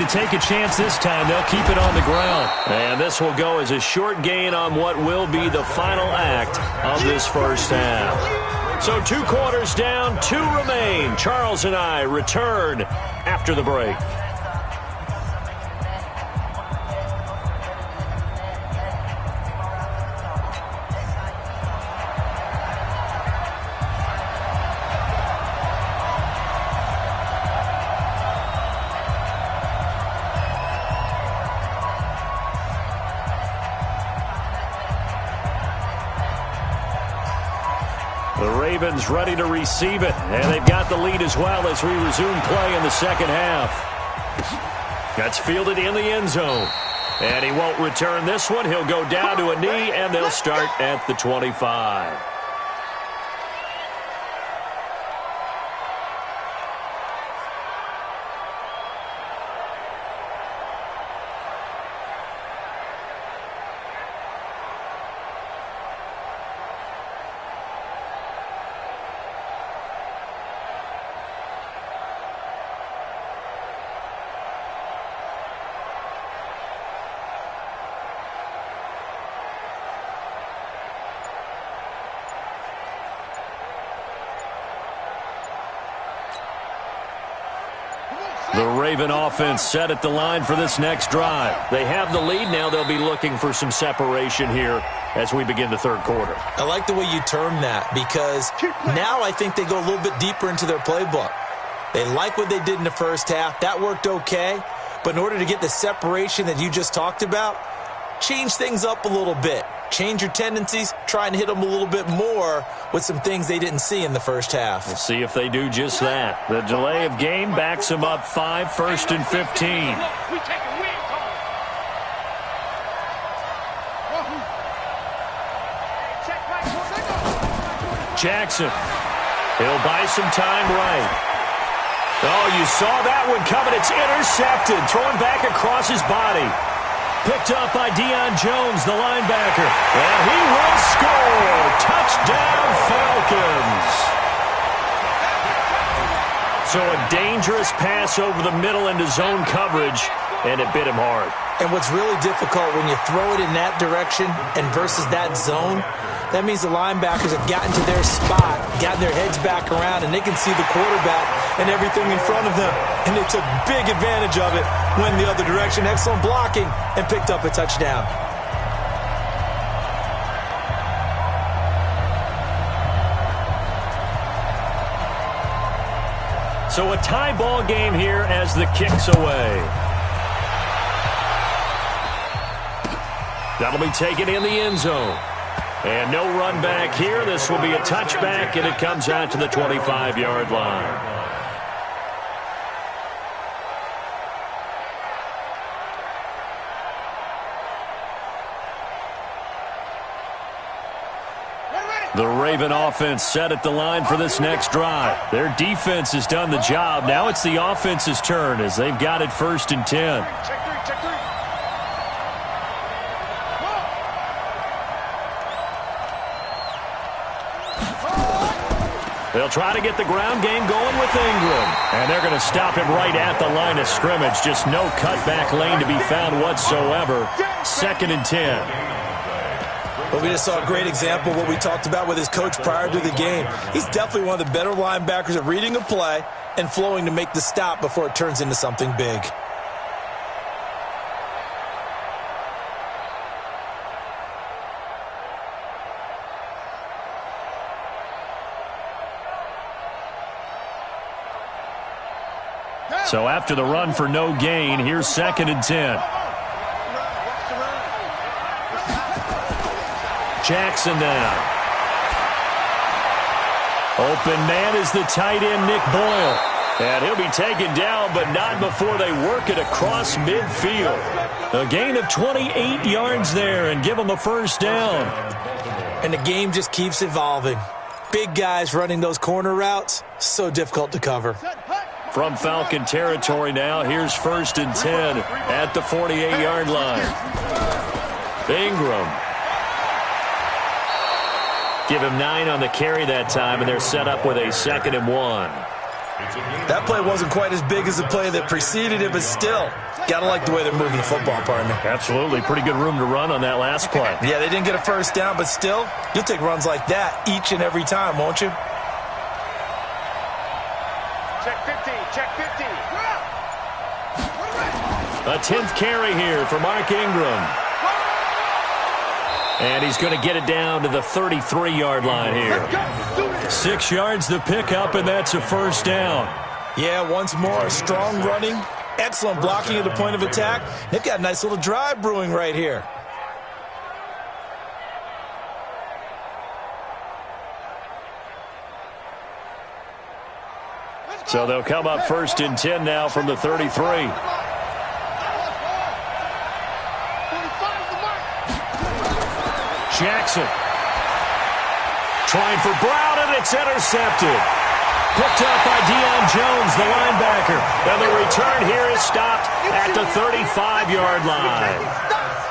take a chance this time. They'll keep it on the ground. And this will go as a short gain on what will be the final act of this first half. So 2 quarters down, 2 remain. Charles and I return after the break. The Ravens ready to receive it, and they've got the lead as well as we resume play in the second half. That's fielded in the end zone, and he won't return this one. He'll go down to a knee, and they'll start at the 25. The Raven offense set at the line for this next drive. They have the lead. Now they'll be looking for some separation here as we begin the third quarter. I like the way you term that, because now I think they go a little bit deeper into their playbook. They like what they did in the first half. That worked okay. But in order to get the separation that you just talked about, change things up a little bit. Change your tendencies, try and hit them a little bit more with some things they didn't see in the first half. We'll see if they do just that. The delay of game backs them up 5, 1st and 15. Jackson. He'll buy some time right. Oh, you saw that one coming. It's intercepted. Thrown back across his body. Picked up by Deion Jones, the linebacker. And he will score. Touchdown, Falcons. So a dangerous pass over the middle into zone coverage, and it bit him hard. And what's really difficult when you throw it in that direction and versus that zone, that means the linebackers have gotten to their spot, gotten their heads back around, and they can see the quarterback and everything in front of them. And they took big advantage of it, went the other direction, excellent blocking, and picked up a touchdown. So a tie ball game here as the kick's away. That'll be taken in the end zone. And no run back here. This will be a touchback, and it comes out to the 25-yard line. The Raven offense set at the line for this next drive. Their defense has done the job. Now it's the offense's turn as they've got it 1st and 10. They'll try to get the ground game going with Ingram. And they're going to stop him right at the line of scrimmage. Just no cutback lane to be found whatsoever. 2nd and 10. But we just saw a great example of what we talked about with his coach prior to the game. He's definitely one of the better linebackers at reading a play and flowing to make the stop before it turns into something big. So after the run for no gain, here's 2nd and 10. Jackson now. Open man is the tight end, Nick Boyle. And he'll be taken down, but not before they work it across midfield. A gain of 28 yards there and give them a 1st down. And the game just keeps evolving. Big guys running those corner routes, so difficult to cover. From Falcon territory now, here's 1st and 10 at the 48-yard line. Ingram. Give him 9 on the carry that time, and they're set up with a 2nd and 1. That play wasn't quite as big as the play that preceded it, but still, got to like the way they're moving the football, partner. Absolutely. Pretty good room to run on that last play. Yeah, they didn't get a first down, but still, you'll take runs like that each and every time, won't you? Check 50, check 50. A 10th carry here for Mark Ingram. And he's going to get it down to the 33-yard line here. 6 yards the pickup, and that's a first down. Yeah, once more, strong running, excellent blocking at the point of attack. They've got a nice little drive brewing right here. So they'll come up first and 10 now from the 33. Jackson trying for Brown, and it's intercepted. Picked up by Deion Jones, the linebacker. And the return here is stopped at the 35-yard line.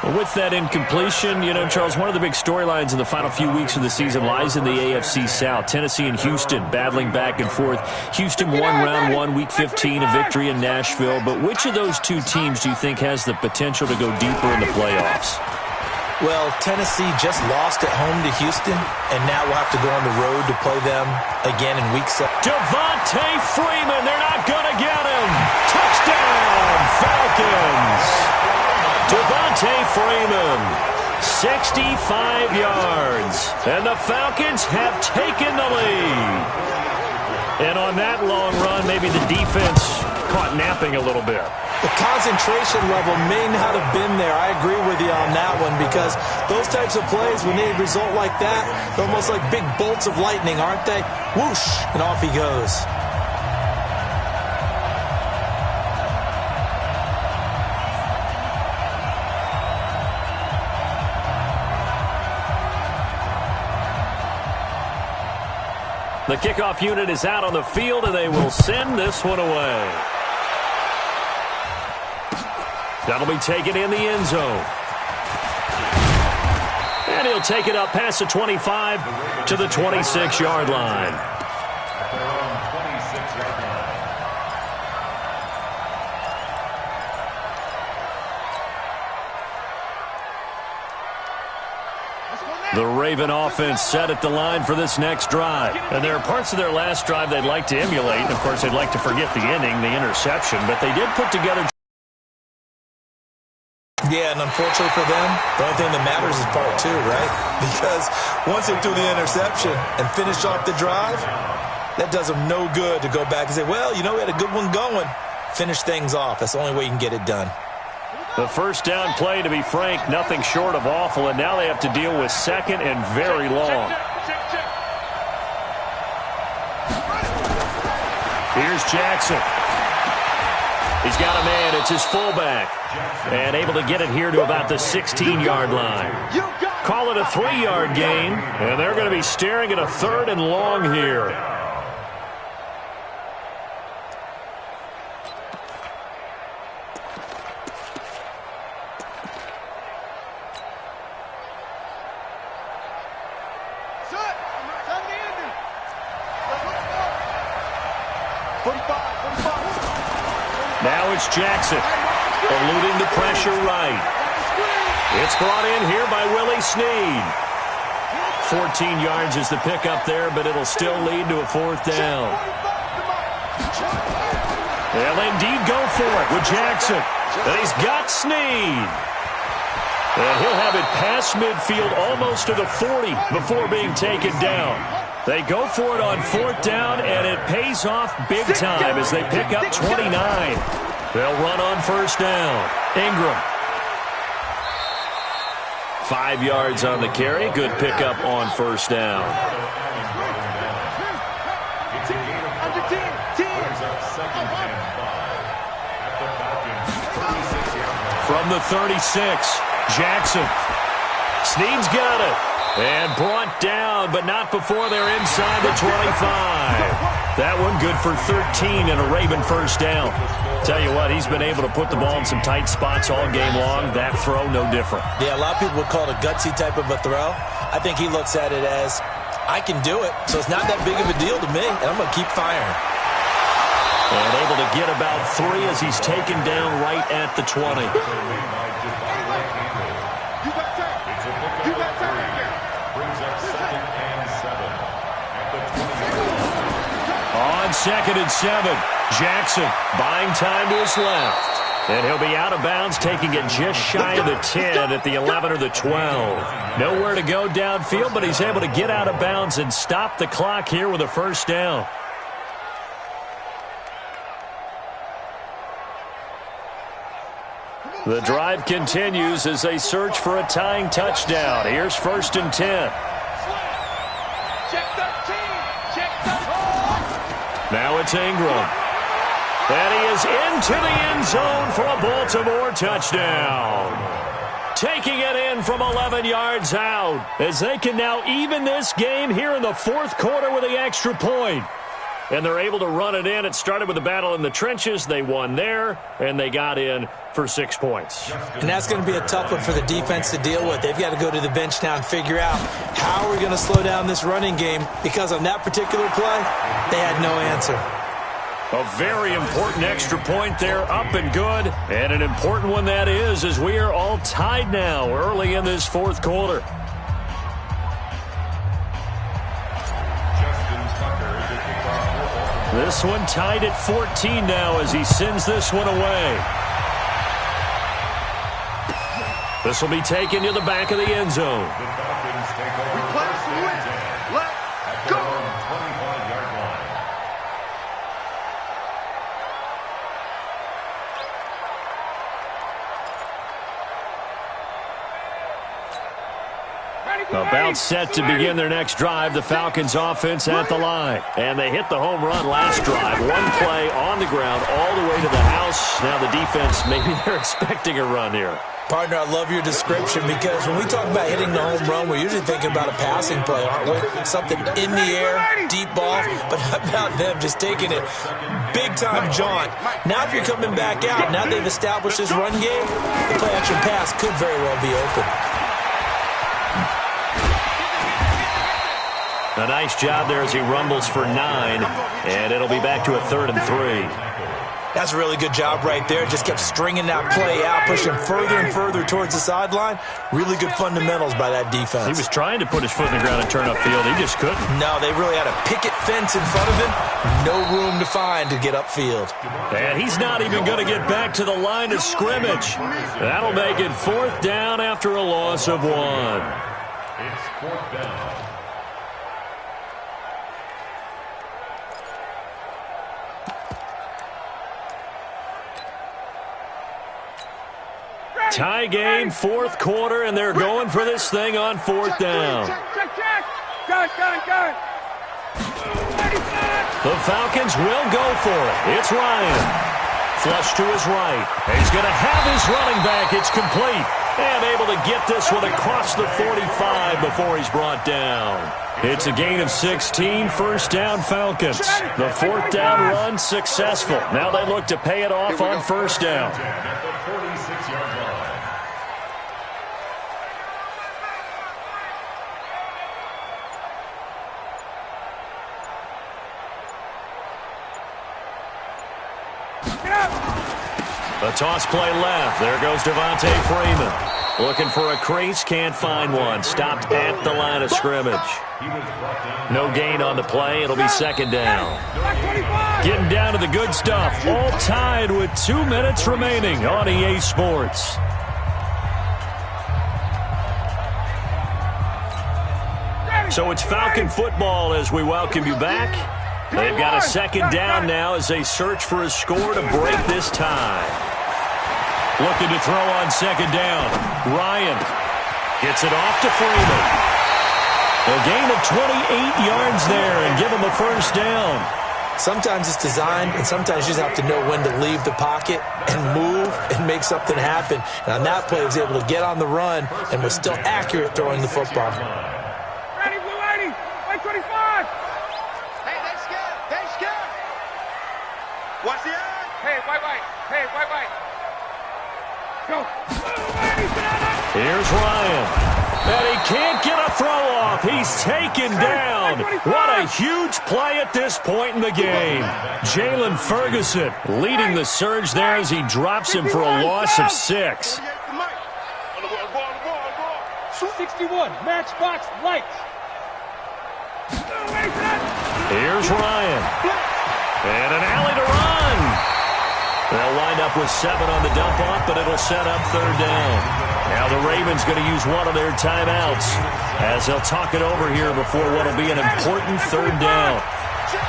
Well, with that incompletion, you know, Charles, one of the big storylines in the final few weeks of the season lies in the AFC South. Tennessee and Houston battling back and forth. Houston won round 1, week 15, a victory in Nashville. But which of those two teams do you think has the potential to go deeper in the playoffs? Well, Tennessee just lost at home to Houston, and now we'll have to go on the road to play them again in week 7. Devontae Freeman, they're not going to get him. Touchdown, Falcons. Devontae Freeman, 65 yards, and the Falcons have taken the lead. And on that long run, maybe the defense caught napping a little bit. The concentration level may not have been there. I agree with you on that one, because those types of plays, when they result like that, they're almost like big bolts of lightning, aren't they? Whoosh, and off he goes. The kickoff unit is out on the field, and they will send this one away. That'll be taken in the end zone. And he'll take it up past the 25 to the 26-yard line. The Raven offense set at the line for this next drive. And there are parts of their last drive they'd like to emulate. And, of course, they'd like to forget the ending, the interception. But they did put together... Yeah, and unfortunately for them, the only thing that matters is part 2, right? Because once they threw the interception and finished off the drive, that does them no good to go back and say, well, you know, we had a good one going. Finish things off. That's the only way you can get it done. The first down play, to be frank, nothing short of awful, and now they have to deal with second and very long. Here's Jackson. He's got a man. It's his fullback. And able to get it here to about the 16-yard line. Call it a 3-yard gain, and they're going to be staring at a 3rd and long here. Now it's Jackson, eluding the pressure right. It's brought in here by Willie Snead. 14 yards is the pickup there, but it'll still lead to a 4th down. They'll indeed go for it with Jackson. And he's got Snead. And he'll have it past midfield almost to the 40 before being taken down. They go for it on 4th down, and it pays off big time as they pick up 29. They'll run on 1st down. Ingram. 5 yards on the carry. Good pickup on 1st down. From the 36, Jackson. Snead's got it. And brought down, but not before they're inside the 25. That one good for 13 and a Raven 1st down. Tell you what, he's been able to put the ball in some tight spots all game long. That throw, no different. Yeah, a lot of people would call it a gutsy type of a throw. I think he looks at it as, I can do it, so it's not that big of a deal to me, and I'm going to keep firing. And able to get about 3 as he's taken down right at the 20. On 2nd and 7, Jackson buying time to his left. And he'll be out of bounds, taking it just shy of the 10 at the 11 or the 12. Nowhere to go downfield, but he's able to get out of bounds and stop the clock here with a first down. The drive continues as they search for a tying touchdown. Here's 1st and 10. Now it's Ingram. And he is into the end zone for a Baltimore touchdown. Taking it in from 11 yards out as they can now even this game here in the 4th quarter with the extra point. And they're able to run it in. It started with a battle in the trenches. They won there, and they got in for 6 points. And that's going to be a tough one for the defense to deal with. They've got to go to the bench now and figure out how are we going to slow down this running game, because on that particular play, they had no answer. A very important extra point there, up and good. And an important one that is, as we are all tied now early in this 4th quarter. This one tied at 14 now as he sends this one away. This will be taken to the back of the end zone. Let's go. About set to begin their next drive, the Falcons offense at the line. And they hit the home run last drive. One play on the ground all the way to the house. Now the defense, maybe they're expecting a run here. Partner, I love your description, because when we talk about hitting the home run, we're usually thinking about a passing play, aren't we? Something in the air, deep ball. But how about them just taking it big-time jaunt? Now if you're coming back out, now they've established this run game, the play-action pass could very well be open. A nice job there as he rumbles for 9, and it'll be back to a 3rd and 3. That's a really good job right there. Just kept stringing that play out, pushing further and further towards the sideline. Really good fundamentals by that defense. He was trying to put his foot in the ground and turn upfield. He just couldn't. No, they really had a picket fence in front of him. No room to find to get upfield. And he's not even going to get back to the line of scrimmage. That'll make it 4th down after a loss of 1. It's 4th down. Tie game, 4th quarter, and they're going for this thing on 4th down. Gun. The Falcons will go for it. It's Ryan. Flush to his right. He's going to have his running back. It's complete. And able to get this one across the 45 before he's brought down. It's a gain of 16, 1st down Falcons. The 4th down run successful. Now they look to pay it off on 1st down. At the 46-yard line. A toss play left. There goes Devontae Freeman. Looking for a crease, can't find one. Stopped at the line of scrimmage. No gain on the play. It'll be 2nd down. Getting down to the good stuff. All tied with 2 minutes remaining on EA Sports. So it's Falcon football as we welcome you back. They've got a 2nd down now as they search for a score to break this tie. Looking to throw on 2nd down. Ryan gets it off to Freeman. A gain of 28 yards there and give him a 1st down. Sometimes it's designed, and sometimes you just have to know when to leave the pocket and move and make something happen. And on that play, he was able to get on the run and was still accurate throwing the football. Ready, blue 80, 125. Hey, they scared. Watch the eye. Hey, white. Go. Here's Ryan. And he can't get a throw off. He's taken down. What a huge play at this point in the game. Jalen Ferguson leading the surge there as he drops him for a loss of 6. 61, matchbox lights. Here's Ryan. And an alley to run. They'll wind up with 7 on the dump off, but it'll set up 3rd down. Now the Ravens going to use one of their timeouts as they'll talk it over here before what will be an important 3rd down. Check.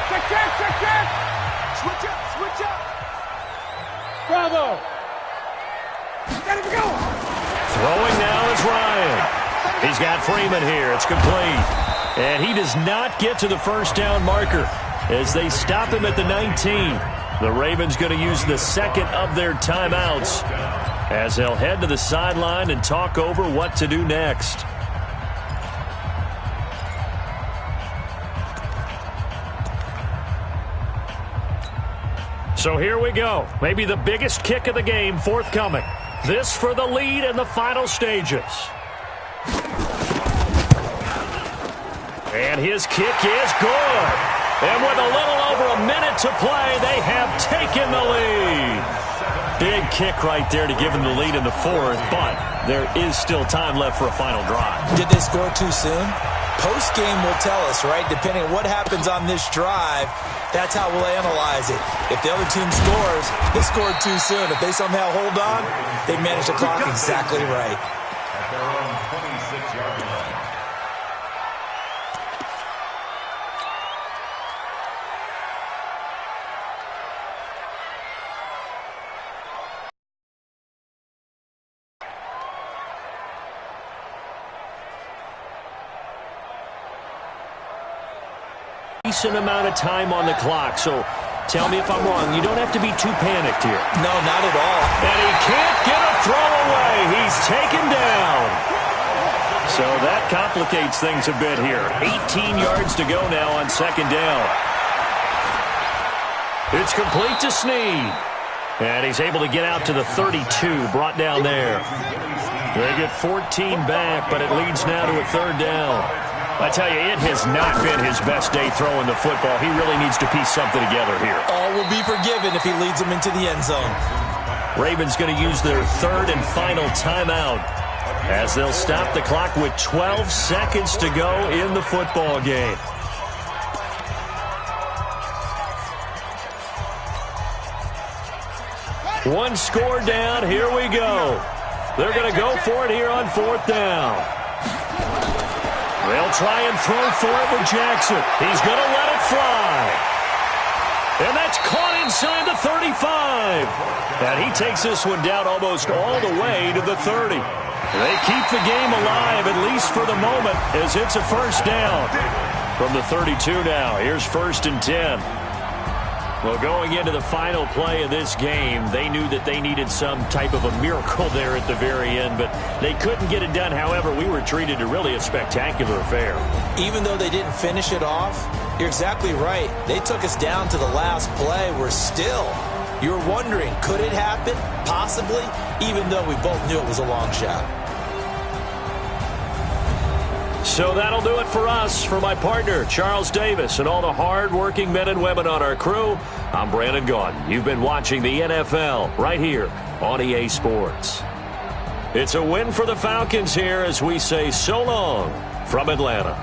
Switch up. Bravo. Let it go. Throwing now is Ryan. He's got Freeman here. It's complete. And he does not get to the 1st down marker as they stop him at the 19. The Ravens going to use the 2nd of their timeouts as they'll head to the sideline and talk over what to do next. So here we go. Maybe the biggest kick of the game forthcoming. This for the lead in the final stages. And his kick is good. And with a little over a minute to play, they have taken the lead. Big kick right there to give them the lead in the 4th, but there is still time left for a final drive. Did they score too soon? Post-game will tell us, right? Depending on what happens on this drive, that's how we'll analyze it. If the other team scores, they scored too soon. If they somehow hold on, they manage the clock exactly right. At their own 26-yard line. Decent amount of time on the clock, so tell me if I'm wrong. You don't have to be too panicked here. No, not at all. And he can't get a throw away. He's taken down. So that complicates things a bit here. 18 yards to go now on 2nd down. It's complete to Snead. And he's able to get out to the 32, brought down there. They get 14 back, but it leads now to a 3rd down. I tell you, it has not been his best day throwing the football. He really needs to piece something together here. All will be forgiven if he leads them into the end zone. Ravens going to use their 3rd and final timeout as they'll stop the clock with 12 seconds to go in the football game. One score down. Here we go. They're going to go for it here on 4th down. They'll try and throw for it with Jackson. He's going to let it fly. And that's caught inside the 35. And he takes this one down almost all the way to the 30. They keep the game alive, at least for the moment, as it's a 1st down. From the 32 now, here's 1st and 10. Well, going into the final play of this game, they knew that they needed some type of a miracle there at the very end, but they couldn't get it done. However, we were treated to really a spectacular affair. Even though they didn't finish it off, you're exactly right. They took us down to the last play. You're wondering, could it happen? Possibly, even though we both knew it was a long shot. So that'll do it for us. For my partner, Charles Davis, and all the hard-working men and women on our crew, I'm Brandon Gaudin. You've been watching the NFL right here on EA Sports. It's a win for the Falcons here as we say so long from Atlanta.